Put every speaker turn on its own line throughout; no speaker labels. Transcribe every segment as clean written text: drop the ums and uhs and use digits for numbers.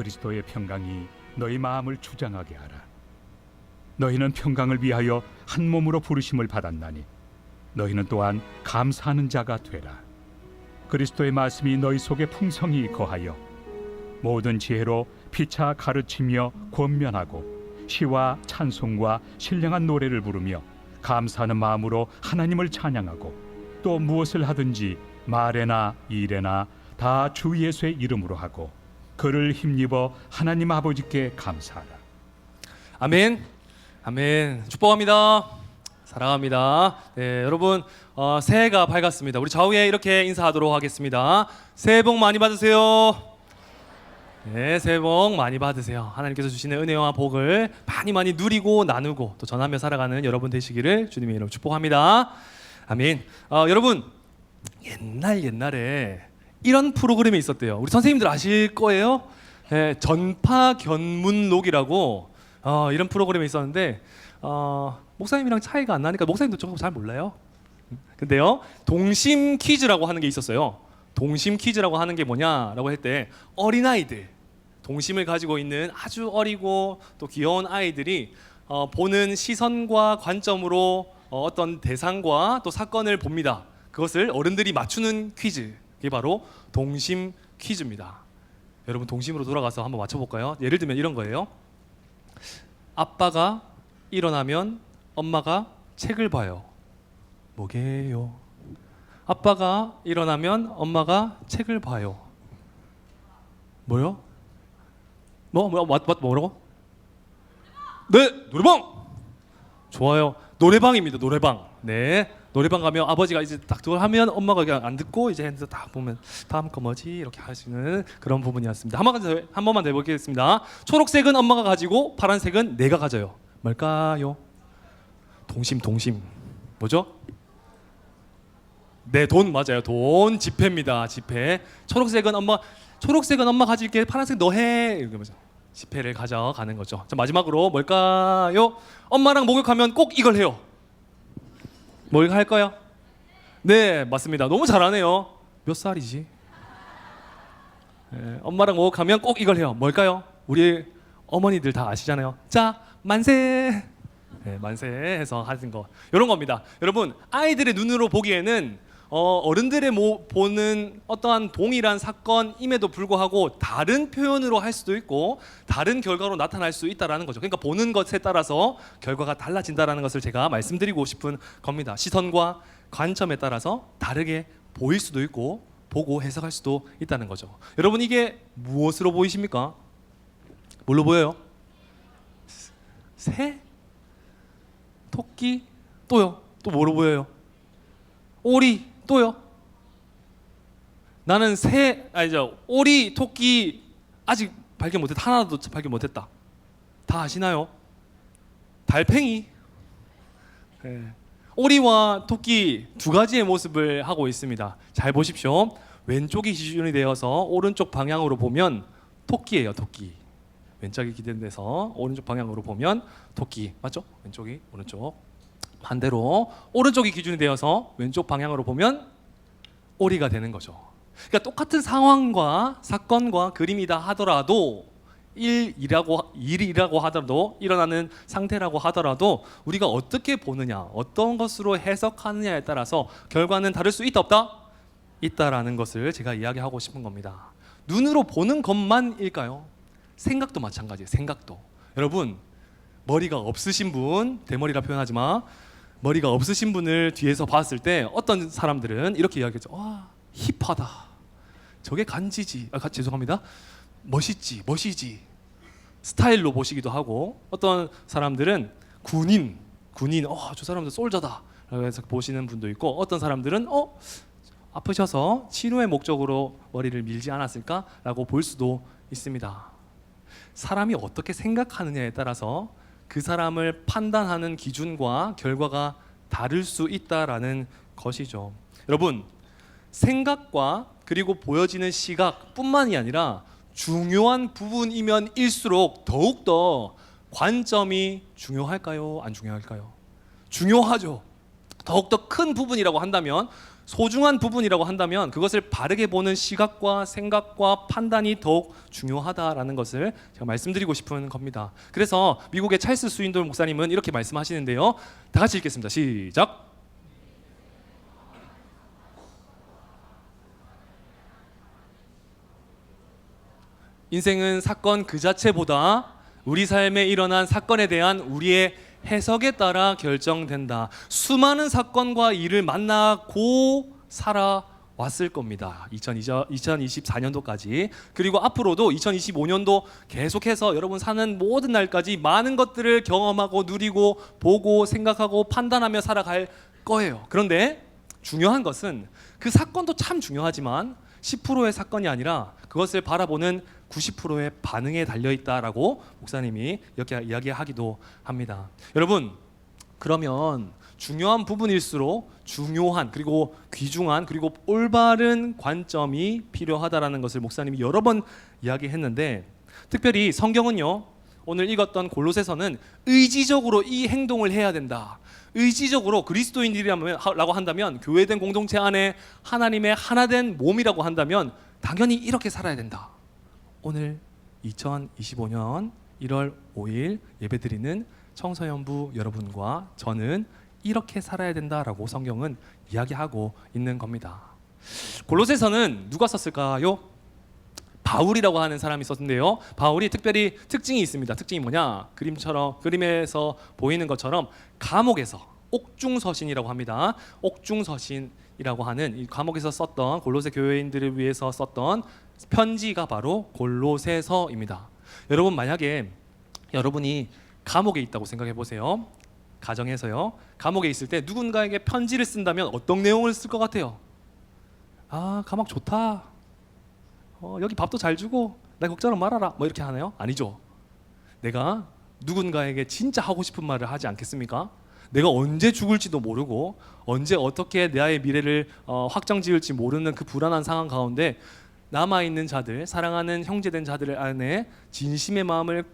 그리스도의 평강이 너희 마음을 주장하게 하라. 너희는 평강을 위하여 한 몸으로 부르심을 받았나니 너희는 또한 감사하는 자가 되라. 그리스도의 말씀이 너희 속에 풍성히 거하여 모든 지혜로 피차 가르치며 권면하고 시와 찬송과 신령한 노래를 부르며 감사하는 마음으로 하나님을 찬양하고 또 무엇을 하든지 말에나 일에나 다 주 예수의 이름으로 하고 그를 힘입어 하나님 아버지께 감사하라.
아멘. 아멘. 축복합니다. 사랑합니다. 네, 여러분 새해가 밝았습니다. 우리 좌우에 이렇게 인사하도록 하겠습니다. 새해 복 많이 받으세요. 네, 새해 복 많이 받으세요. 하나님께서 주시는 은혜와 복을 많이 누리고 나누고 또 전하며 살아가는 여러분 되시기를 주님의 이름으로 축복합니다. 아멘. 여러분 옛날에 이런 프로그램이 있었대요. 우리 선생님들 아실 거예요. 네, 전파견문록이라고 이런 프로그램이 있었는데 목사님이랑 차이가 안 나니까 목사님도 저거 잘 몰라요. 근데요, 동심 퀴즈라고 하는 게 있었어요. 동심 퀴즈라고 하는 게 뭐냐라고 할 때 어린아이들, 동심을 가지고 있는 아주 어리고 또 귀여운 아이들이 보는 시선과 관점으로 어떤 대상과 또 사건을 봅니다. 그것을 어른들이 맞추는 퀴즈, 이게 바로 동심 퀴즈입니다. 여러분 동심으로 돌아가서 한번 맞춰볼까요? 예를 들면 이런 거예요. 아빠가 일어나면 엄마가 책을 봐요. 뭐게요? 아빠가 일어나면 엄마가 책을 봐요. 뭐요? 뭐라고? 네, 노래방. 좋아요. 노래방입니다. 노래방. 네, 노래방 가면 아버지가 이제 딱 그걸 하면 엄마가 그냥 안 듣고 이제 핸드폰 딱 보면 다음 거 뭐지 이렇게 하시는 그런 부분이었습니다. 한 번만 더 해보겠습니다. 초록색은 엄마가 가지고 파란색은 내가 가져요. 뭘까요? 동심. 뭐죠? 네, 돈 맞아요. 돈, 지폐입니다. 지폐. 초록색은 엄마 가질게. 파란색 너 해. 이렇게 보죠. 지폐를 가져가는 거죠. 자, 마지막으로 뭘까요? 엄마랑 목욕하면 꼭 이걸 해요. 뭘 할까요? 네, 맞습니다. 너무 잘하네요. 몇 살이지? 네, 엄마랑 목욕하면 꼭 이걸 해요. 뭘까요? 우리 어머니들 다 아시잖아요. 자, 만세. 네, 만세해서 하는 거 이런 겁니다. 여러분 아이들의 눈으로 보기에는 어른들의 보는 어떠한 동일한 사건임에도 불구하고 다른 표현으로 할 수도 있고 다른 결과로 나타날 수 있다는 거죠. 그러니까 보는 것에 따라서 결과가 달라진다는 것을 제가 말씀드리고 싶은 겁니다. 시선과 관점에 따라서 다르게 보일 수도 있고 보고 해석할 수도 있다는 거죠. 여러분 이게 무엇으로 보이십니까? 뭘로 보여요? 새? 토끼? 또요? 또 뭐로 보여요? 오리? 또요? 나는 오리, 토끼 아직 발견 못했다. 하나도 발견 못했다. 다 아시나요? 달팽이. 네. 오리와 토끼 두 가지의 모습을 하고 있습니다. 잘 보십시오. 왼쪽이 기준이 되어서 오른쪽 방향으로 보면 토끼예요. 토끼. 왼쪽이 기준돼서 오른쪽 방향으로 보면 토끼. 맞죠? 왼쪽이 오른쪽. 반대로 오른쪽이 기준이 되어서 왼쪽 방향으로 보면 오리가 되는 거죠. 그러니까 똑같은 상황과 사건과 그림이다 하더라도 일이라고 하더라도 일어나는 상태라고 하더라도 우리가 어떻게 보느냐, 어떤 것으로 해석하느냐에 따라서 결과는 다를 수 있다 없다? 있다라는 것을 제가 이야기하고 싶은 겁니다. 눈으로 보는 것만일까요? 생각도 마찬가지예요. 생각도. 여러분 머리가 없으신 분, 대머리라 표현하지 마. 머리가 없으신 분을 뒤에서 봤을 때 어떤 사람들은 이렇게 이야기하죠. 와, 힙하다. 저게 간지지. 죄송합니다. 멋있지. 스타일로 보시기도 하고 어떤 사람들은 군인. 저 사람들 솔저다. 그래서 보시는 분도 있고 어떤 사람들은 아프셔서 치료의 목적으로 머리를 밀지 않았을까라고 볼 수도 있습니다. 사람이 어떻게 생각하느냐에 따라서 그 사람을 판단하는 기준과 결과가 다를 수 있다라는 것이죠. 여러분, 생각과 그리고 보여지는 시각뿐만이 아니라 중요한 부분이면 일수록 더욱더 관점이 중요할까요? 안 중요할까요? 중요하죠. 더욱더 큰 부분이라고 한다면 소중한 부분이라고 한다면 그것을 바르게 보는 시각과 생각과 판단이 더욱 중요하다라는 것을 제가 말씀드리고 싶은 겁니다. 그래서 미국의 찰스 스윈돌 목사님은 이렇게 말씀하시는데요. 다 같이 읽겠습니다. 시작. 인생은 사건 그 자체보다 우리 삶에 일어난 사건에 대한 우리의 해석에 따라 결정된다. 수많은 사건과 일을 만나고 살아왔을 겁니다. 2024년도까지. 그리고 앞으로도 2025년도 계속해서 여러분 사는 모든 날까지 많은 것들을 경험하고 누리고 보고 생각하고 판단하며 살아갈 거예요. 그런데 중요한 것은 그 사건도 참 중요하지만 10%의 사건이 아니라 그것을 바라보는 90%의 반응에 달려있다라고 목사님이 이렇게 이야기하기도 합니다. 여러분, 그러면 중요한 부분일수록 중요한 그리고 귀중한 그리고 올바른 관점이 필요하다라는 것을 목사님이 여러 번 이야기했는데, 특별히 성경은요, 오늘 읽었던 골로새서는 의지적으로 이 행동을 해야 된다, 의지적으로 그리스도인들이라고 한다면, 교회된 공동체 안에 하나님의 하나된 몸이라고 한다면 당연히 이렇게 살아야 된다. 오늘 2025년 1월 5일 예배드리는 청소년부 여러분과 저는 이렇게 살아야 된다라고 성경은 이야기하고 있는 겁니다. 골로새서는 누가 썼을까요? 바울이라고 하는 사람이 썼는데요. 바울이 특별히 특징이 있습니다. 특징이 뭐냐? 그림에서 보이는 것처럼 감옥에서 옥중서신이라고 합니다. 옥중서신이라고 하는 이 감옥에서 썼던, 골로새 교회인들을 위해서 썼던 편지가 바로 골로새서입니다. 여러분, 만약에 여러분이 감옥에 있다고 생각해 보세요. 가정에서요. 감옥에 있을 때 누군가에게 편지를 쓴다면 어떤 내용을 쓸 것 같아요? 아, 감옥 좋다. 여기 밥도 잘 주고 나 걱정 말아라. 뭐 이렇게 하나요? 아니죠. 내가 누군가에게 진짜 하고 싶은 말을 하지 않겠습니까? 내가 언제 죽을지도 모르고 언제 어떻게 나의 미래를 확정지을지 모르는 그 불안한 상황 가운데 남아있는 자들, 사랑하는 형제된 자들 안에 진심의 마음을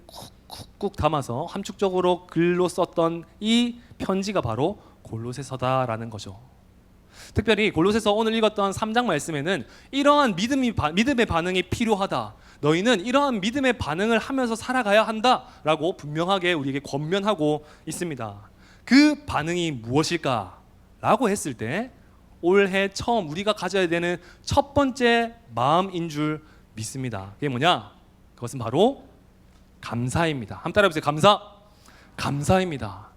쿡쿡 담아서 함축적으로 글로 썼던 이 편지가 바로 골로새서다라는 거죠. 특별히 골로새서 오늘 읽었던 3장 말씀에는 이러한 믿음의 반응이 필요하다, 너희는 이러한 믿음의 반응을 하면서 살아가야 한다라고 분명하게 우리에게 권면하고 있습니다. 그 반응이 무엇일까? 라고 했을 때 올해 처음 우리가 가져야 되는 첫 번째 마음인 줄 믿습니다. 그게 뭐냐? 그것은 바로 감사입니다. 한번 따라해보세요. 감사입니다.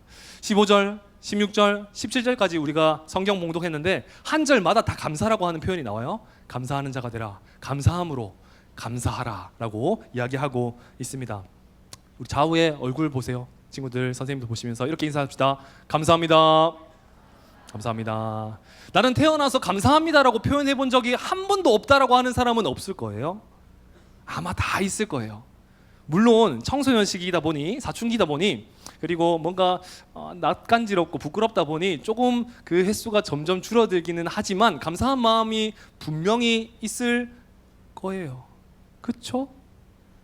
15절, 16절, 17절까지 우리가 성경 봉독했는데 한 절마다 다 감사라고 하는 표현이 나와요. 감사하는 자가 되라, 감사함으로 감사하라 라고 이야기하고 있습니다. 우리 좌우에 얼굴 보세요. 친구들, 선생님도 보시면서 이렇게 인사합시다. 감사합니다. 감사합니다. 나는 태어나서 감사합니다라고 표현해 본 적이 한 번도 없다라고 하는 사람은 없을 거예요. 아마 다 있을 거예요. 물론 청소년 시기이다 보니, 사춘기다 보니, 그리고 뭔가 낯간지럽고 부끄럽다 보니 조금 그 횟수가 점점 줄어들기는 하지만 감사한 마음이 분명히 있을 거예요. 그렇죠?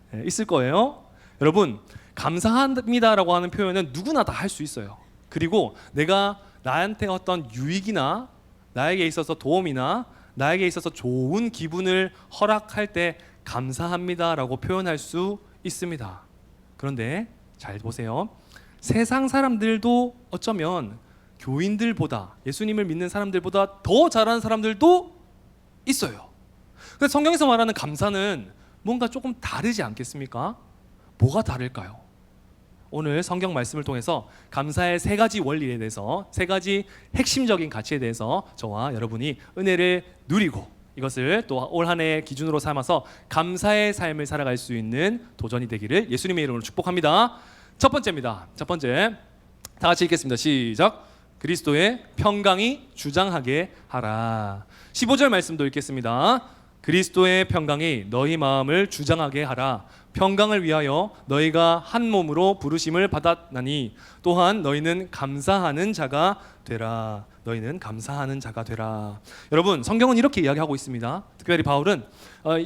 네, 있을 거예요. 여러분, 감사합니다라고 하는 표현은 누구나 다 할 수 있어요. 그리고 내가 나한테 어떤 유익이나 나에게 있어서 도움이나 나에게 있어서 좋은 기분을 허락할 때 감사합니다라고 표현할 수 있습니다. 그런데 잘 보세요. 세상 사람들도 어쩌면 교인들보다, 예수님을 믿는 사람들보다 더 잘하는 사람들도 있어요. 그래서 성경에서 말하는 감사는 뭔가 조금 다르지 않겠습니까? 뭐가 다를까요? 오늘 성경 말씀을 통해서 감사의 세 가지 원리에 대해서, 세 가지 핵심적인 가치에 대해서 저와 여러분이 은혜를 누리고 이것을 또 올 한 해의 기준으로 삼아서 감사의 삶을 살아갈 수 있는 도전이 되기를 예수님의 이름으로 축복합니다. 첫 번째입니다. 첫 번째, 다 같이 읽겠습니다. 시작. 그리스도의 평강이 주장하게 하라. 15절 말씀도 읽겠습니다. 그리스도의 평강이 너희 마음을 주장하게 하라. 평강을 위하여 너희가 한 몸으로 부르심을 받았나니 또한 너희는 감사하는 자가 되라. 너희는 감사하는 자가 되라. 여러분, 성경은 이렇게 이야기하고 있습니다. 특별히 바울은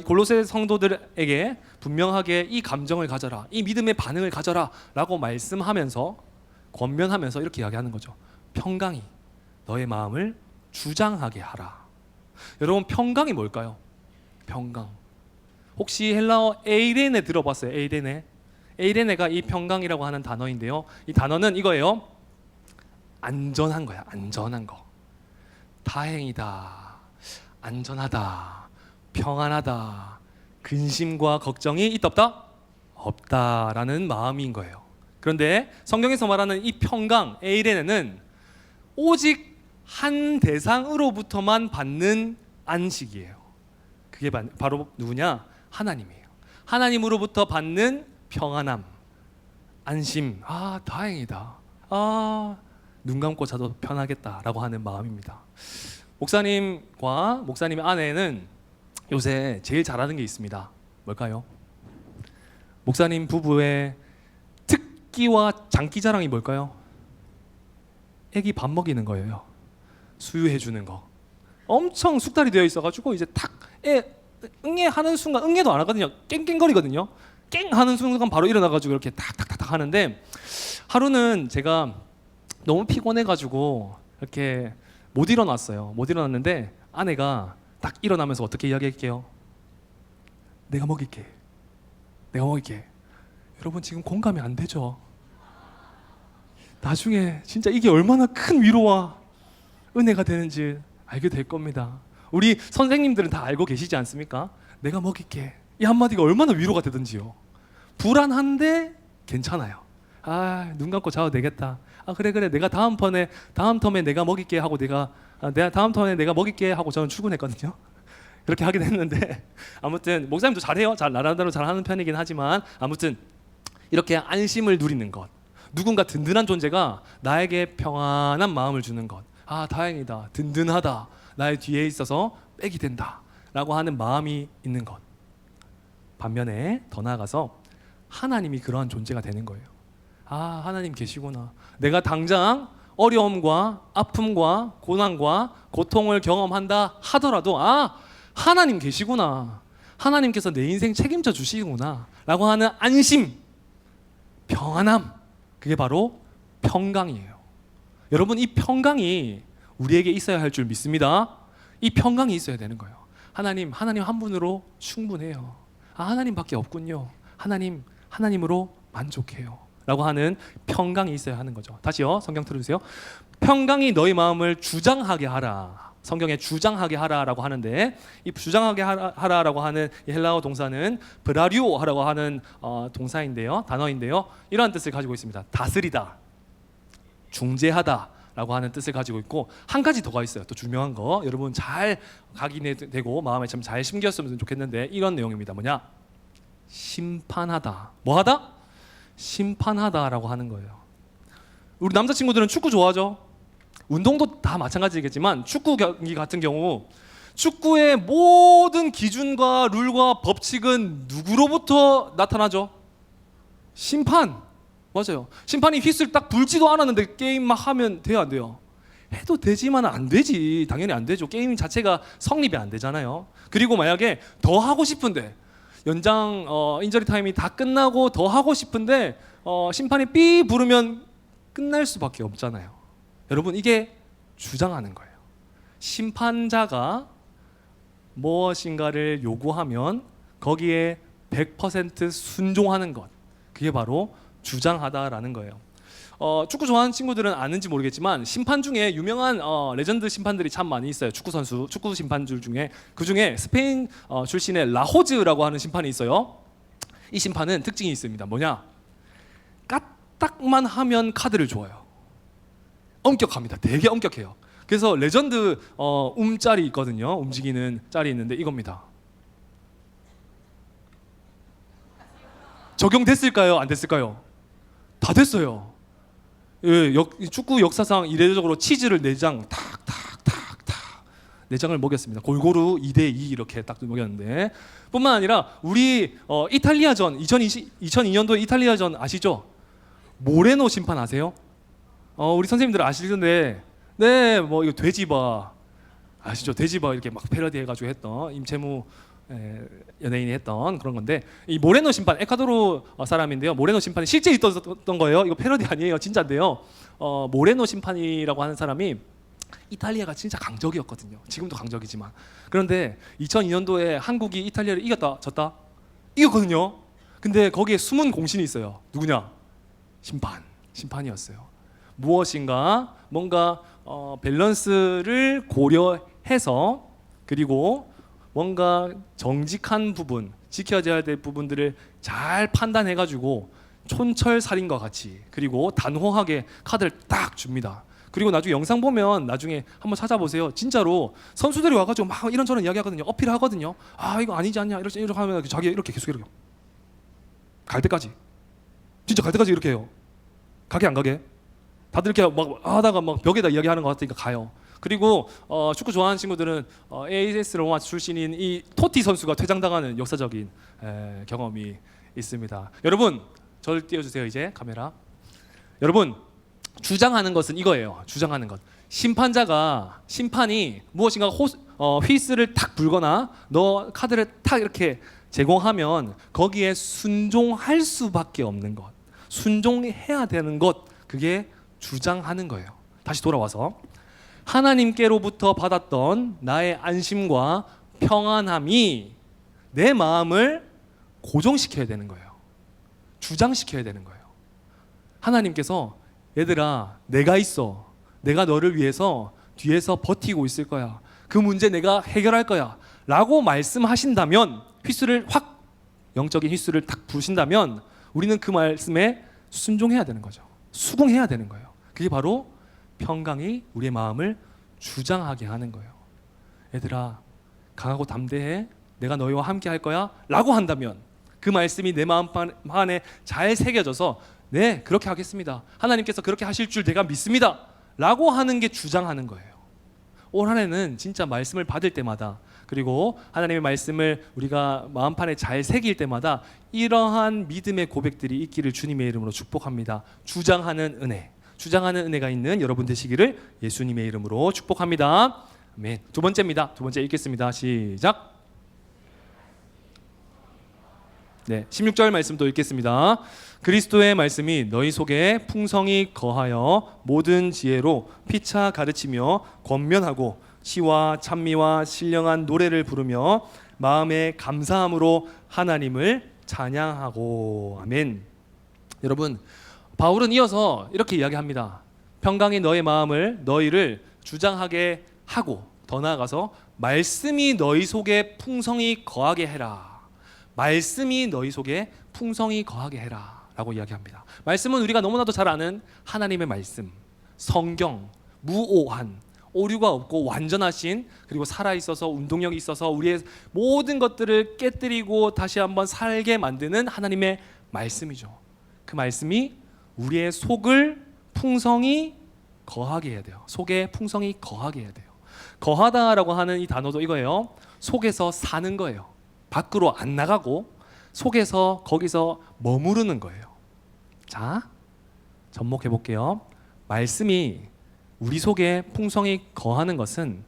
골로새 성도들에게 분명하게 이 감정을 가져라, 이 믿음의 반응을 가져라 라고 말씀하면서, 권면하면서 이렇게 이야기하는 거죠. 평강이 너의 마음을 주장하게 하라. 여러분 평강이 뭘까요? 평강. 혹시 헬라어 에이레네 들어봤어요? 에이레네. 에이레네가 이 평강이라고 하는 단어인데요. 이 단어는 이거예요. 안전한 거야. 안전한 거. 다행이다. 안전하다. 평안하다. 근심과 걱정이 있다 없다? 없다라는 마음인 거예요. 그런데 성경에서 말하는 이 평강 에이레네는 오직 한 대상으로부터만 받는 안식이에요. 그게 바로 누구냐? 하나님이에요. 하나님으로부터 받는 평안함, 안심. 아, 다행이다. 아, 눈 감고 자도 편하겠다라고 하는 마음입니다. 목사님과 목사님의 아내는 요새 제일 잘하는 게 있습니다. 뭘까요? 목사님 부부의 특기와 장기 자랑이 뭘까요? 애기 밥 먹이는 거예요. 수유해 주는 거. 엄청 숙달이 되어 있어가지고 이제 탁 응애 하는 순간 응애도 안 하거든요. 깽깽거리거든요. 깽 하는 순간 바로 일어나가지고 이렇게 탁탁탁탁 하는데 하루는 제가 너무 피곤해가지고 이렇게 못 일어났어요. 못 일어났는데 아내가 딱 일어나면서 어떻게 이야기할게요? 내가 먹일게. 내가 먹일게. 여러분 지금 공감이 안 되죠? 나중에 진짜 이게 얼마나 큰 위로와 은혜가 되는지 알게 될 겁니다. 우리 선생님들은 다 알고 계시지 않습니까? 내가 먹일게. 이 한마디가 얼마나 위로가 되든지요. 불안한데 괜찮아요. 아, 눈 감고 자도 되겠다. 아, 그래 내가 다음 텀에 내가 먹일게 하고 내가 다음 텀에 내가 먹일게 하고 저는 출근했거든요. 그렇게 하긴 했는데 아무튼 목사님도 잘해요. 잘 나름대로 잘하는 편이긴 하지만 아무튼 이렇게 안심을 누리는 것, 누군가 든든한 존재가 나에게 평안한 마음을 주는 것. 아, 다행이다. 든든하다. 나의 뒤에 있어서 백이 된다 라고 하는 마음이 있는 것. 반면에 더 나아가서 하나님이 그러한 존재가 되는 거예요. 아, 하나님 계시구나. 내가 당장 어려움과 아픔과 고난과 고통을 경험한다 하더라도 아, 하나님 계시구나. 하나님께서 내 인생 책임져 주시구나 라고 하는 안심, 평안함. 그게 바로 평강이에요. 여러분 이 평강이 우리에게 있어야 할 줄 믿습니다. 이 평강이 있어야 되는 거예요. 하나님 한 분으로 충분해요. 아, 하나님밖에 없군요. 하나님으로 만족해요 라고 하는 평강이 있어야 하는 거죠. 다시요. 성경 틀어주세요. 평강이 너희 마음을 주장하게 하라. 성경에 주장하게 하라라고 하는데 이 주장하게 하라라고 하는 이 헬라어 동사는 브라리오라고 하는 동사인데요. 단어인데요. 이러한 뜻을 가지고 있습니다. 다스리다, 중재하다라고 하는 뜻을 가지고 있고 한 가지 더가 있어요. 또 중요한 거 여러분 잘 각인되고 마음에 좀 잘 심겼으면 좋겠는데 이런 내용입니다. 뭐냐? 심판하다. 뭐하다? 심판하다라고 하는 거예요. 우리 남자친구들은 축구 좋아하죠? 운동도 다 마찬가지겠지만 축구 경기 같은 경우 축구의 모든 기준과 룰과 법칙은 누구로부터 나타나죠? 심판. 맞아요. 심판이 휘슬 딱 불지도 않았는데 게임 막 하면 돼요, 안 돼요? 해도 되지만 안 되지. 당연히 안 되죠. 게임 자체가 성립이 안 되잖아요. 그리고 만약에 더 하고 싶은데 연장 인저리 타임이 다 끝나고 더 하고 싶은데 심판이 삐 부르면 끝날 수밖에 없잖아요. 여러분 이게 주장하는 거예요. 심판자가 무엇인가를 요구하면 거기에 100% 순종하는 것. 그게 바로 주장하다라는 거예요. 축구 좋아하는 친구들은 아는지 모르겠지만 심판 중에 유명한 레전드 심판들이 참 많이 있어요. 축구 심판들 중에 그 중에 스페인 출신의 라호즈라고 하는 심판이 있어요. 이 심판은 특징이 있습니다. 뭐냐? 까딱만 하면 카드를 줘요. 엄격합니다. 되게 엄격해요. 그래서 레전드 짤이 있거든요. 움직이는 짤이 있는데 이겁니다. 적용됐을까요? 안 됐을까요? 다 됐어요. 예, 축구 역사상 이례적으로 치즈를 4장 탁탁탁탁 4장을 먹였습니다. 골고루 2대2 이렇게 딱 먹였는데 뿐만 아니라 우리 이탈리아전 2002년도 이탈리아전 아시죠? 모레노 심판 아세요? 우리 선생님들 아시던데 네, 뭐 이거 돼지바 아시죠? 돼지바 이렇게 막 패러디 해가지고 했던 임채무 연예인이 했던 그런 건데 이 모레노 심판 에콰도르 사람인데요. 모레노 심판이 실제 있었던 거예요. 이거 패러디 아니에요. 진짜인데요. 모레노 심판이라고 하는 사람이 이탈리아가 진짜 강적이었거든요. 지금도 강적이지만. 그런데 2002년도에 한국이 이탈리아를 이겼다, 졌다? 이겼거든요. 근데 거기에 숨은 공신이 있어요. 누구냐? 심판이었어요. 무엇인가 뭔가 밸런스를 고려해서, 그리고 뭔가 정직한 부분, 지켜져야 될 부분들을 잘 판단해가지고 촌철살인과 같이, 그리고 단호하게 카드를 딱 줍니다. 그리고 나중에 영상 보면 나중에 한번 찾아보세요. 진짜로 선수들이 와가지고 막 이런저런 이야기하거든요. 어필하거든요. 아 이거 아니지 않냐 이렇게 하면 자기 이렇게 계속 이렇게 갈 때까지, 진짜 갈 때까지 이렇게 해요. 가게 안 가게 다들 이렇게 막 하다가 막 벽에다 이야기하는 것 같으니까 가요. 그리고 축구 좋아하는 친구들은 AS 로마 출신인 이 토티 선수가 퇴장당하는 역사적인 경험이 있습니다. 여러분 저를 띄워주세요. 이제 카메라. 여러분 주장하는 것은 이거예요. 주장하는 것. 심판이 무엇인가 휘스를 탁 불거나 너 카드를 탁 이렇게 제공하면 거기에 순종할 수밖에 없는 것, 순종해야 되는 것, 그게 주장하는 거예요. 다시 돌아와서 하나님께로부터 받았던 나의 안심과 평안함이 내 마음을 고정시켜야 되는 거예요. 주장시켜야 되는 거예요. 하나님께서 얘들아 내가 있어, 내가 너를 위해서 뒤에서 버티고 있을 거야, 그 문제 내가 해결할 거야 라고 말씀하신다면, 휘스를 확 영적인 휘스를 탁 부신다면 우리는 그 말씀에 순종해야 되는 거죠. 수긍해야 되는 거예요. 그게 바로 평강이 우리의 마음을 주장하게 하는 거예요. 얘들아 강하고 담대해, 내가 너희와 함께 할 거야 라고 한다면 그 말씀이 내 마음 안에 잘 새겨져서 네 그렇게 하겠습니다, 하나님께서 그렇게 하실 줄 내가 믿습니다 라고 하는 게 주장하는 거예요. 올 한 해는 진짜 말씀을 받을 때마다, 그리고 하나님의 말씀을 우리가 마음판에 잘 새길 때마다 이러한 믿음의 고백들이 있기를 주님의 이름으로 축복합니다. 주장하는 은혜가 있는 여러분 되시기를 예수님의 이름으로 축복합니다. 아멘. 두 번째입니다. 두 번째 읽겠습니다. 시작. 네, 16절 말씀도 읽겠습니다. 그리스도의 말씀이 너희 속에 풍성히 거하여 모든 지혜로 피차 가르치며 권면하고 시와 찬미와 신령한 노래를 부르며 마음의 감사함으로 하나님을 찬양하고. 아멘. 여러분 바울은 이어서 이렇게 이야기합니다. 평강이 너희를 주장하게 하고, 더 나아가서 말씀이 너희 속에 풍성히 거하게 해라. 말씀이 너희 속에 풍성히 거하게 해라 라고 이야기합니다. 말씀은 우리가 너무나도 잘 아는 하나님의 말씀, 성경, 무오한, 오류가 없고 완전하신, 그리고 살아있어서 운동력이 있어서 우리의 모든 것들을 깨뜨리고 다시 한번 살게 만드는 하나님의 말씀이죠. 그 말씀이 우리의 속을 풍성히 거하게 해야 돼요. 속에 풍성히 거하게 해야 돼요. 거하다라고 하는 이 단어도 이거예요. 속에서 사는 거예요. 밖으로 안 나가고 속에서 거기서 머무르는 거예요. 자, 접목해 볼게요. 말씀이 우리 속에 풍성히 거하는 것은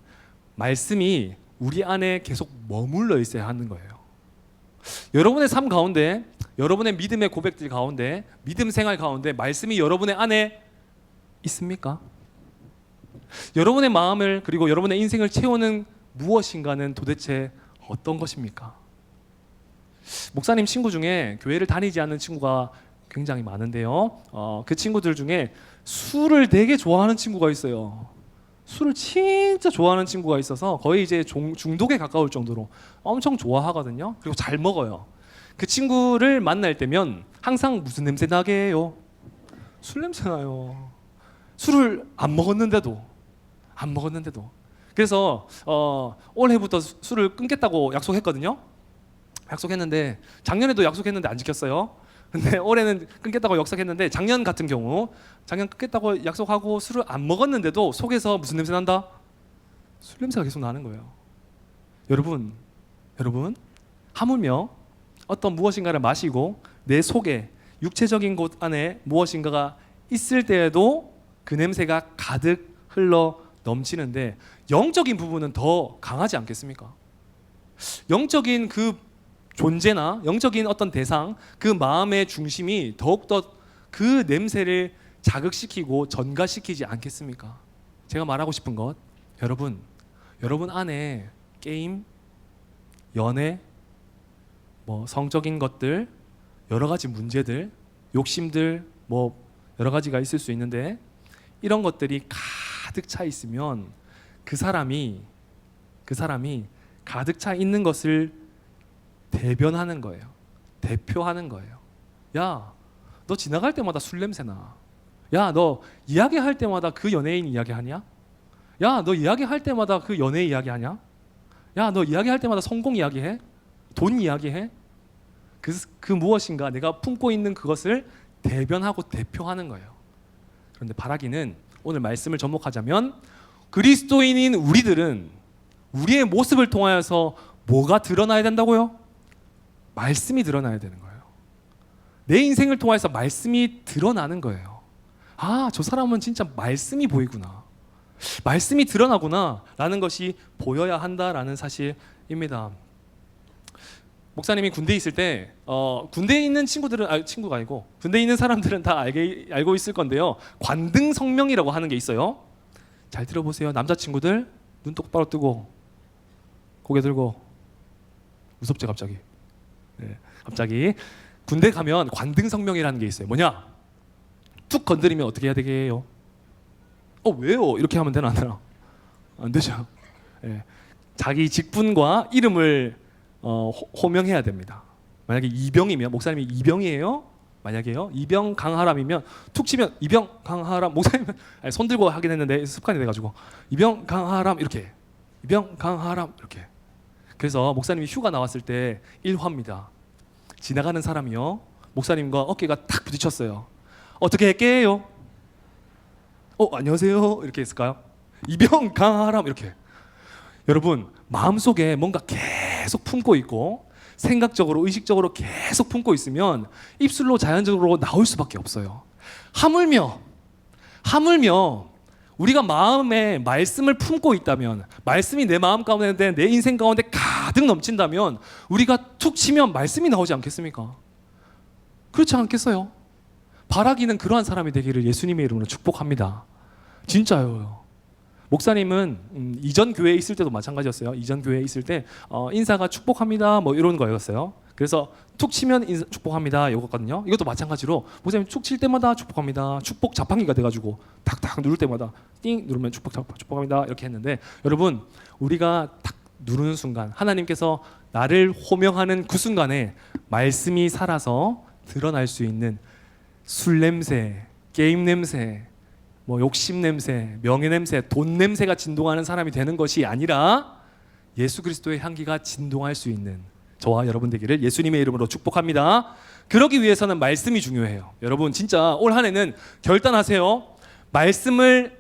말씀이 우리 안에 계속 머물러 있어야 하는 거예요. 여러분의 삶 가운데, 여러분의 믿음의 고백들 가운데, 믿음 생활 가운데 말씀이 여러분의 안에 있습니까? 여러분의 마음을, 그리고 여러분의 인생을 채우는 무엇인가는 도대체 어떤 것입니까? 목사님 친구 중에 교회를 다니지 않는 친구가 굉장히 많은데요. 그 친구들 중에 술을 되게 좋아하는 친구가 있어요. 술을 진짜 좋아하는 친구가 있어서 거의 이제 중독에 가까울 정도로 엄청 좋아하거든요. 그리고 잘 먹어요. 그 친구를 만날 때면 항상 무슨 냄새 나게 해요? 술 냄새 나요. 술을 안 먹었는데도. 그래서 올해부터 술을 끊겠다고 약속했거든요. 약속했는데 작년에도 약속했는데 안 지켰어요. 근데 올해는 끊겠다고 약속했는데 작년 같은 경우 작년 끊겠다고 약속하고 술을 안 먹었는데도 속에서 무슨 냄새 난다? 술 냄새가 계속 나는 거예요. 여러분 하물며 어떤 무엇인가를 마시고 내 속에 육체적인 곳 안에 무엇인가가 있을 때에도 그 냄새가 가득 흘러 넘치는데 영적인 부분은 더 강하지 않겠습니까? 영적인 그 존재나 영적인 어떤 대상, 그 마음의 중심이 더욱더 그 냄새를 자극시키고 전가시키지 않겠습니까? 제가 말하고 싶은 것, 여러분 안에 게임, 연애, 뭐 성적인 것들, 여러 가지 문제들, 욕심들, 뭐 여러 가지가 있을 수 있는데 이런 것들이 가득 차 있으면 그 사람이 가득 차 있는 것을 대변하는 거예요. 대표하는 거예요. 야, 너 지나갈 때마다 술 냄새 나. 야, 너 이야기할 때마다 그 연예인 이야기하냐? 야, 너 이야기할 때마다 그 연애 이야기하냐? 야, 너 이야기할 때마다 성공 이야기해? 돈 이야기해? 그 무엇인가 내가 품고 있는 그것을 대변하고 대표하는 거예요. 그런데 바라기는 오늘 말씀을 접목하자면 그리스도인인 우리들은 우리의 모습을 통하여서 뭐가 드러나야 된다고요? 말씀이 드러나야 되는 거예요. 내 인생을 통해서 말씀이 드러나는 거예요. 아, 저 사람은 진짜 말씀이 보이구나. 말씀이 드러나구나 라는 것이 보여야 한다라는 사실입니다. 목사님이 군대에 있을 때 군대에 있는 친구들은 친구가 아니고 군대에 있는 사람들은 다 알고 있을 건데요. 관등성명이라고 하는 게 있어요. 잘 들어보세요. 남자친구들 눈 똑바로 뜨고 고개 들고 무섭죠 갑자기. 네, 갑자기 군대 가면 관등성명이라는 게 있어요. 뭐냐? 툭 건드리면 어떻게 해야 되게요? 왜요? 이렇게 하면 되나 안 되나? 안 되죠. 네, 자기 직분과 이름을 호명해야 됩니다. 만약에 이병이면 목사님이 이병이에요? 만약에요 이병 강하람이면 툭 치면 이병 강하람 목사님은 손 들고 하긴 했는데 습관이 돼가지고 이병 강하람 이렇게 이병 강하람 이렇게. 그래서 목사님이 휴가 나왔을 때 1화입니다. 지나가는 사람이요 목사님과 어깨가 탁 부딪혔어요. 어떻게 할게요? 안녕하세요 이렇게 했을까요? 이병 강하람 이렇게. 여러분 마음속에 뭔가 계속 품고 있고 생각적으로 의식적으로 계속 품고 있으면 입술로 자연적으로 나올 수밖에 없어요. 하물며 우리가 마음에 말씀을 품고 있다면 말씀이 내 마음 가운데 내 인생 가운데 가득 넘친다면 우리가 툭 치면 말씀이 나오지 않겠습니까? 그렇지 않겠어요? 바라기는 그러한 사람이 되기를 예수님의 이름으로 축복합니다. 진짜요. 목사님은 이전 교회에 있을 때도 마찬가지였어요. 이전 교회에 있을 때 인사가 축복합니다 뭐 이런 거였어요. 그래서 툭 치면 축복합니다 이거거든요. 이것도 마찬가지로 목사님 툭 칠 때마다 축복합니다. 축복 자판기가 돼가지고 탁탁 누를 때마다 띵 누르면 축복합니다 이렇게 했는데 여러분 우리가 탁 누르는 순간 하나님께서 나를 호명하는 그 순간에 말씀이 살아서 드러날 수 있는 술 냄새, 게임 냄새, 뭐 욕심 냄새, 명예 냄새, 돈 냄새가 진동하는 사람이 되는 것이 아니라 예수 그리스도의 향기가 진동할 수 있는 저와 여러분 되기를 예수님의 이름으로 축복합니다. 그러기 위해서는 말씀이 중요해요. 여러분 진짜 올 한 해는 결단하세요. 말씀을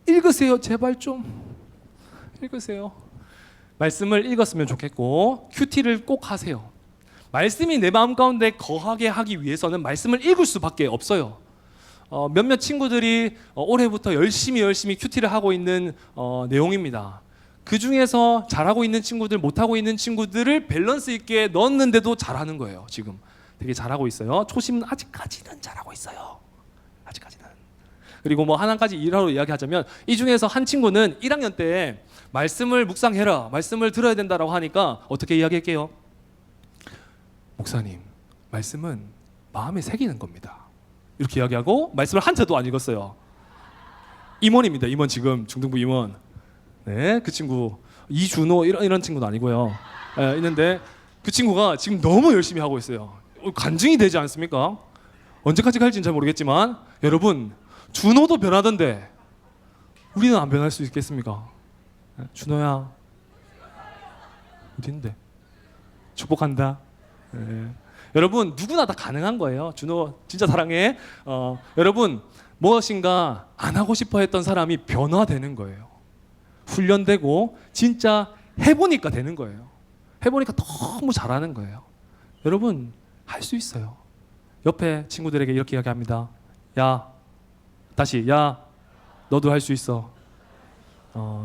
읽으세요. 제발 좀 읽으세요. 말씀을 읽었으면 좋겠고 큐티를 꼭 하세요. 말씀이 내 마음 가운데 거하게 하기 위해서는 말씀을 읽을 수밖에 없어요. 몇몇 친구들이 올해부터 열심히 큐티를 하고 있는 내용입니다. 그 중에서 잘하고 있는 친구들, 못하고 있는 친구들을 밸런스 있게 넣었는데도 잘하는 거예요. 지금 되게 잘하고 있어요. 초심 아직까지는 잘하고 있어요. 아직까지는. 그리고 뭐 하나까지 일하러 이야기하자면 이 중에서 한 친구는 1학년 때 말씀을 묵상해라, 말씀을 들어야 된다라고 하니까 어떻게 이야기할게요? 목사님, 말씀은 마음에 새기는 겁니다. 이렇게 이야기하고 말씀을 한 채도 안 읽었어요. 임원입니다. 임원 지금 중등부 임원. 네, 그 친구 이준호 이런 친구도 아니고요. 네, 있는데 그 친구가 지금 너무 열심히 하고 있어요. 간증이 되지 않습니까? 언제까지 갈지는 잘 모르겠지만 여러분 준호도 변하던데 우리는 안 변할 수 있겠습니까? 네, 준호야 어디 있는데? 축복한다. 네. 여러분 누구나 다 가능한 거예요. 준호 진짜 사랑해. 여러분 무엇인가 안 하고 싶어 했던 사람이 변화되는 거예요. 훈련되고 진짜 해보니까 되는 거예요. 해보니까 너무 잘하는 거예요. 여러분 할 수 있어요. 옆에 친구들에게 이렇게 이야기합니다. 야 너도 할 수 있어.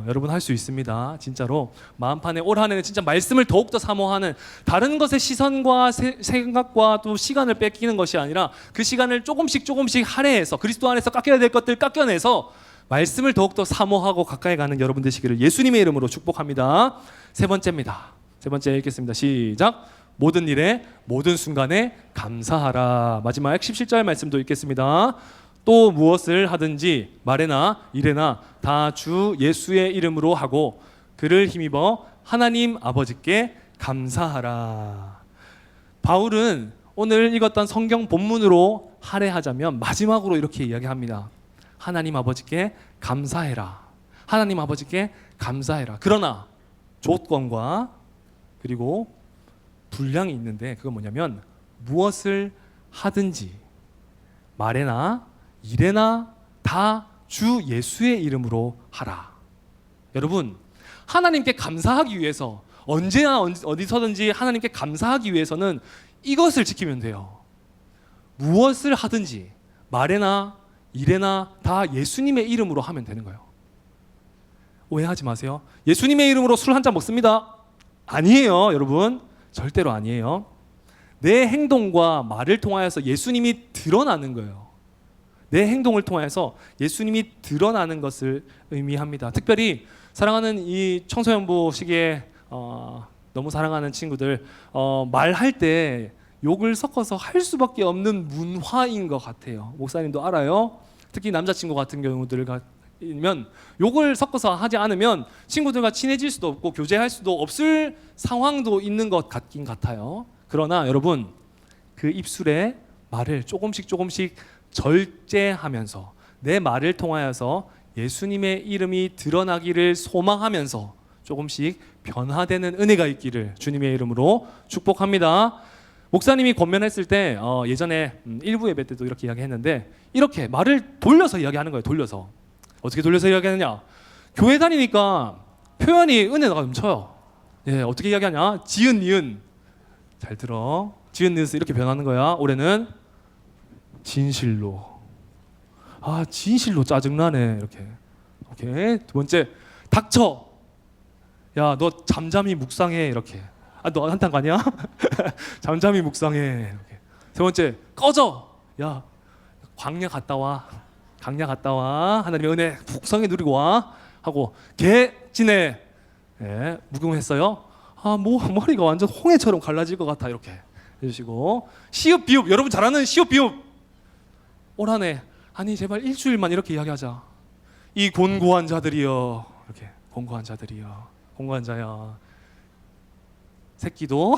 여러분 할 수 있습니다. 진짜로 마음판에 올 한 해는 진짜 말씀을 더욱더 사모하는 다른 것의 시선과 생각과 또 시간을 뺏기는 것이 아니라 그 시간을 조금씩 할애해서 그리스도 안에서 깎여야 될 것들 깎여내서 말씀을 더욱더 사모하고 가까이 가는 여러분 되시기를 예수님의 이름으로 축복합니다. 세 번째입니다. 세 번째 읽겠습니다. 시작. 모든 일에 모든 순간에 감사하라. 마지막 17절 말씀도 읽겠습니다. 또 무엇을 하든지 말에나 일에나 다 주 예수의 이름으로 하고 그를 힘입어 하나님 아버지께 감사하라. 바울은 오늘 읽었던 성경 본문으로 할애하자면 마지막으로 이렇게 이야기합니다. 하나님 아버지께 감사해라. 하나님 아버지께 감사해라. 그러나 조건과 그리고 분량이 있는데 그건 뭐냐면 무엇을 하든지 말에나 일에나 다 주 예수의 이름으로 하라. 여러분, 하나님께 감사하기 위해서 언제나 어디서든지 하나님께 감사하기 위해서는 이것을 지키면 돼요. 무엇을 하든지 말에나 일에나 다 예수님의 이름으로 하면 되는 거예요. 오해하지 마세요. 예수님의 이름으로 술 한 잔 먹습니다. 아니에요, 여러분. 절대로 아니에요. 내 행동과 말을 통하여서 예수님이 드러나는 거예요. 내 행동을 통해서 예수님이 드러나는 것을 의미합니다. 특별히 사랑하는 이 청소년부 시기에 너무 사랑하는 친구들 말할 때 욕을 섞어서 할 수밖에 없는 문화인 것 같아요. 목사님도 알아요. 특히 남자친구 같은 경우들이면 욕을 섞어서 하지 않으면 친구들과 친해질 수도 없고 교제할 수도 없을 상황도 있는 것 같긴 같아요. 그러나 여러분, 그 입술에 말을 조금씩 절제하면서 내 말을 통하여서 예수님의 이름이 드러나기를 소망하면서 조금씩 변화되는 은혜가 있기를 주님의 이름으로 축복합니다. 목사님이 권면했을 때 예전에 일부 예배 때도 이렇게 이야기했는데 이렇게 말을 돌려서 이야기하는 거예요. 돌려서. 어떻게 돌려서 이야기하느냐? 교회 다니니까 표현이 은혜가 넘쳐요. 예, 어떻게 이야기하냐? 지은 니은. 잘 들어. 지은 니은에서 이렇게 변하는 거야. 올해는 진실로. 아, 진실로 짜증나네. 이렇게. 오케이. 두 번째, 닥쳐. 야, 너 잠잠히 묵상해. 이렇게. 아, 너 한탄 가냐? 잠잠히 묵상해. 이렇게. 세 번째, 꺼져. 야, 광야 갔다 와. 강야 갔다 와. 하나님의 은혜 풍성히 누리고 와. 하고 개 지내. 예, 묵용했어요. 아, 머리가 완전 홍해처럼 갈라질 것 같아. 이렇게 해주시고. 시읍 비읍. 여러분 잘 아는 시읍 비읍. 올 한 해 아니 제발 일주일만 이렇게 이야기하자. 이 곤고한 자들이여. 이렇게 곤고한 자들이여. 곤고한 자야. 새끼도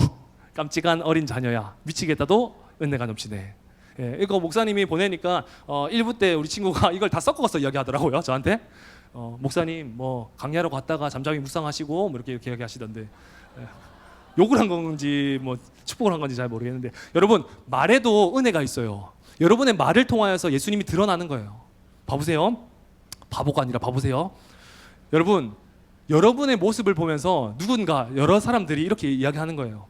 깜찍한 어린 자녀야. 미치겠다도 은혜가 넘치네. 예, 이거 목사님이 보내니까 1부 때 우리 친구가 이걸 다 섞어서 이야기하더라고요. 저한테 목사님 뭐 강야로 갔다가 잠잠히 묵상하시고 뭐 이렇게 이야기하시던데 예, 욕을 한 건지 뭐 축복을 한 건지 잘 모르겠는데 여러분 말에도 은혜가 있어요. 여러분의 말을 통하여서 예수님이 드러나는 거예요. 봐보세요. 바보가 아니라 봐보세요. 여러분 여러분의 모습을 보면서 누군가 여러 사람들이 이렇게 이야기하는 거예요.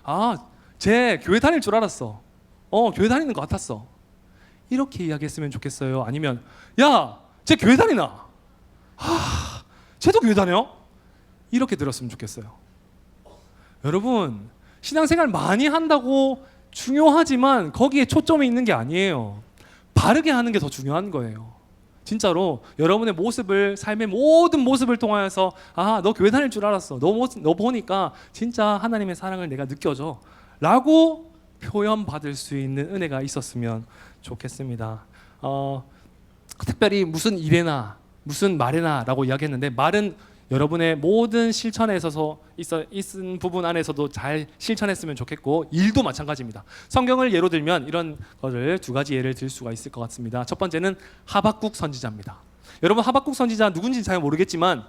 아, 쟤 교회 다닐 줄 알았어. 교회 다니는 것 같았어. 이렇게 이야기했으면 좋겠어요. 아니면 야, 쟤 교회 다니나? 쟤도 교회 다녀? 이렇게 들었으면 좋겠어요. 여러분 신앙생활 많이 한다고 중요하지만 거기에 초점이 있는 게 아니에요. 바르게 하는 게 더 중요한 거예요. 진짜로 여러분의 모습을 삶의 모든 모습을 통하여서 아, 너 교회 다닐 줄 알았어. 너 보니까 진짜 하나님의 사랑을 내가 느껴져 라고 표현받을 수 있는 은혜가 있었으면 좋겠습니다. 특별히 무슨 일에나 무슨 말에나 라고 이야기했는데 말은 여러분의 모든 실천에 있어서 있은 부분 안에서도 잘 실천했으면 좋겠고 일도 마찬가지입니다. 성경을 예로 들면 이런 거를 두 가지 예를 들 수가 있을 것 같습니다. 첫 번째는 하박국 선지자입니다. 여러분 하박국 선지자 누군지 잘 모르겠지만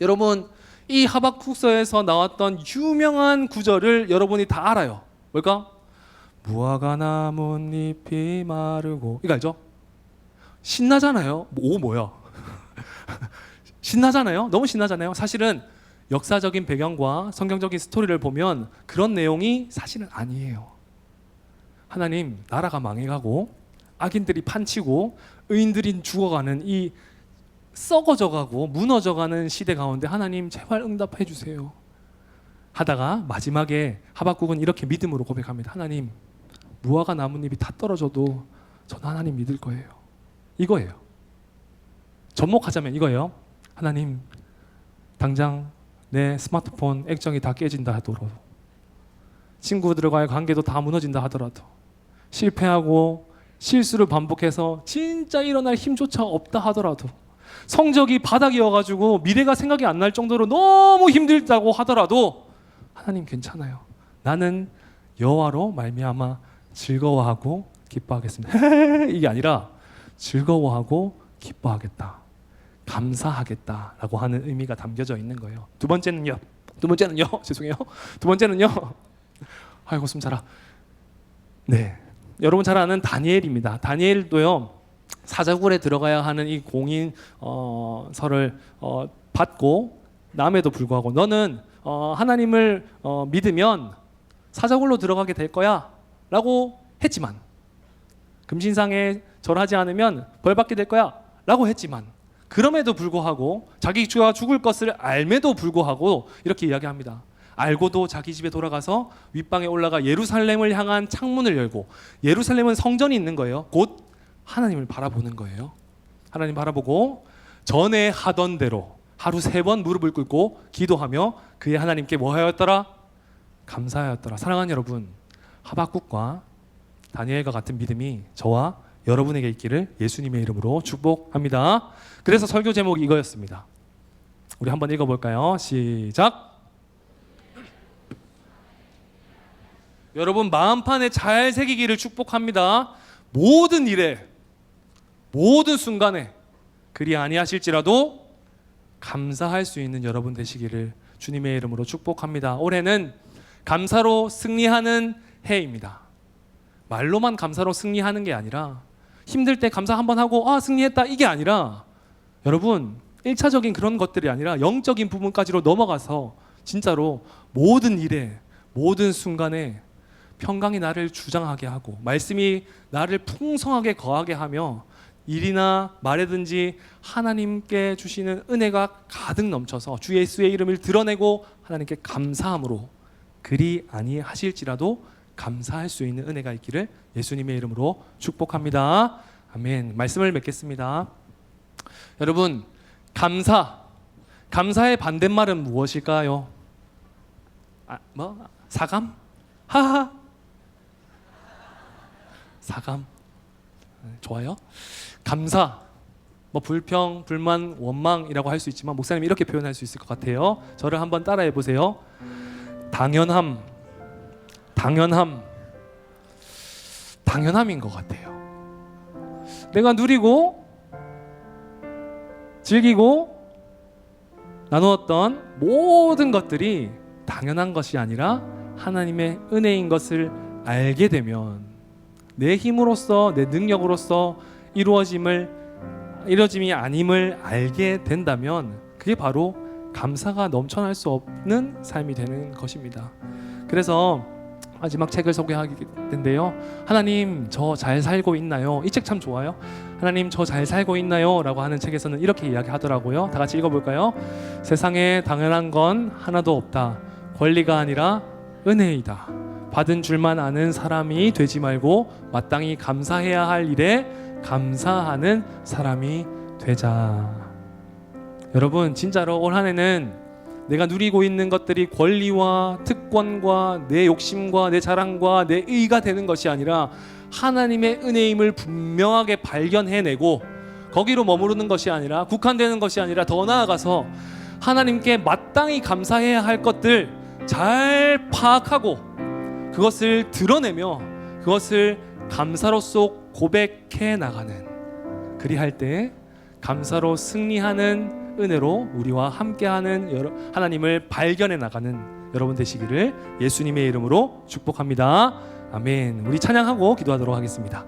여러분 이 하박국서에서 나왔던 유명한 구절을 여러분이 다 알아요. 뭘까? 무화과 나뭇잎이 마르고 이거 알죠? 신나잖아요. 뭐야? 신나잖아요. 너무 신나잖아요. 사실은 역사적인 배경과 성경적인 스토리를 보면 그런 내용이 사실은 아니에요. 하나님 나라가 망해가고 악인들이 판치고 의인들이 죽어가는 이 썩어져가고 무너져가는 시대 가운데 하나님 제발 응답해 주세요 하다가 마지막에 하박국은 이렇게 믿음으로 고백합니다. 하나님 무화과 나뭇잎이 다 떨어져도 전 하나님 믿을 거예요. 이거예요. 접목하자면 이거예요. 하나님, 당장 내 스마트폰 액정이 다 깨진다 하더라도, 친구들과의 관계도 다 무너진다 하더라도, 실패하고 실수를 반복해서 진짜 일어날 힘조차 없다 하더라도, 성적이 바닥이어가지고 미래가 생각이 안 날 정도로 너무 힘들다고 하더라도, 하나님 괜찮아요. 나는 여호와로 말미암아 즐거워하고 기뻐하겠습니다. 이게 아니라 즐거워하고 기뻐하겠다, 감사하겠다라고 하는 의미가 담겨져 있는 거예요. 두 번째는요. 죄송해요. 두 번째는요. 아이고 숨 차라. 네, 여러분 잘 아는 다니엘입니다. 다니엘도요, 사자굴에 들어가야 하는 이 공인설을 받고 남에도 불구하고 너는 하나님을 믿으면 사자굴로 들어가게 될 거야 라고 했지만, 금신상에 절하지 않으면 벌받게 될 거야 라고 했지만, 그럼에도 불구하고 자기가 죽을 것을 알매도 불구하고 이렇게 이야기합니다. 알고도 자기 집에 돌아가서 윗방에 올라가 예루살렘을 향한 창문을 열고, 예루살렘은 성전이 있는 거예요. 곧 하나님을 바라보는 거예요. 하나님 바라보고 전에 하던 대로 하루 3번 무릎을 꿇고 기도하며 그의 하나님께 뭐 하였더라? 감사하였더라. 사랑하는 여러분, 하박국과 다니엘과 같은 믿음이 저와 여러분에게 있기를 예수님의 이름으로 축복합니다. 그래서 설교 제목이 이거였습니다. 우리 한번 읽어볼까요? 시작. 여러분 마음판에 잘 새기기를 축복합니다. 모든 일에, 모든 순간에 그리 아니하실지라도 감사할 수 있는 여러분 되시기를 주님의 이름으로 축복합니다. 올해는 감사로 승리하는 해입니다. 말로만 감사로 승리하는 게 아니라, 힘들 때 감사 한번 하고 승리했다 이게 아니라, 여러분 1차적인 그런 것들이 아니라 영적인 부분까지로 넘어가서 진짜로 모든 일에, 모든 순간에 평강이 나를 주장하게 하고 말씀이 나를 풍성하게 거하게 하며 일이나 말이든지 하나님께 주시는 은혜가 가득 넘쳐서 주 예수의 이름을 드러내고 하나님께 감사함으로 그리 아니하실지라도 감사할 수 있는 은혜가 있기를 예수님의 이름으로 축복합니다. 아멘. 말씀을 맺겠습니다. 여러분, 감사의 반대말은 무엇일까요? 사감? 하하. 사감. 좋아요. 감사, 불평, 불만, 원망이라고 할 수 있지만 목사님이 이렇게 표현할 수 있을 것 같아요. 저를 한번 따라해 보세요. 당연함인 것 같아요. 내가 누리고 즐기고 나누었던 모든 것들이 당연한 것이 아니라 하나님의 은혜인 것을 알게 되면, 내 힘으로써, 내 능력으로써 이루어짐이 아님을 알게 된다면 그게 바로 감사가 넘쳐날 수 없는 삶이 되는 것입니다. 그래서 마지막 책을 소개하게 된대요. 하나님 저 잘 살고 있나요? 이 책 참 좋아요. 하나님 저 잘 살고 있나요? 라고 하는 책에서는 이렇게 이야기하더라고요. 다 같이 읽어볼까요? 세상에 당연한 건 하나도 없다. 권리가 아니라 은혜이다. 받은 줄만 아는 사람이 되지 말고 마땅히 감사해야 할 일에 감사하는 사람이 되자. 여러분 진짜로 올 한 해는 내가 누리고 있는 것들이 권리와 특권과 내 욕심과 내 자랑과 내 의가 되는 것이 아니라 하나님의 은혜임을 분명하게 발견해내고 거기로 머무르는 것이 아니라, 국한되는 것이 아니라 더 나아가서 하나님께 마땅히 감사해야 할 것들 잘 파악하고 그것을 드러내며 그것을 감사로서 고백해 나가는, 그리할 때 감사로 승리하는 은혜로 우리와 함께하는 하나님을 발견해 나가는 여러분 되시기를 예수님의 이름으로 축복합니다. 아멘. 우리 찬양하고 기도하도록 하겠습니다.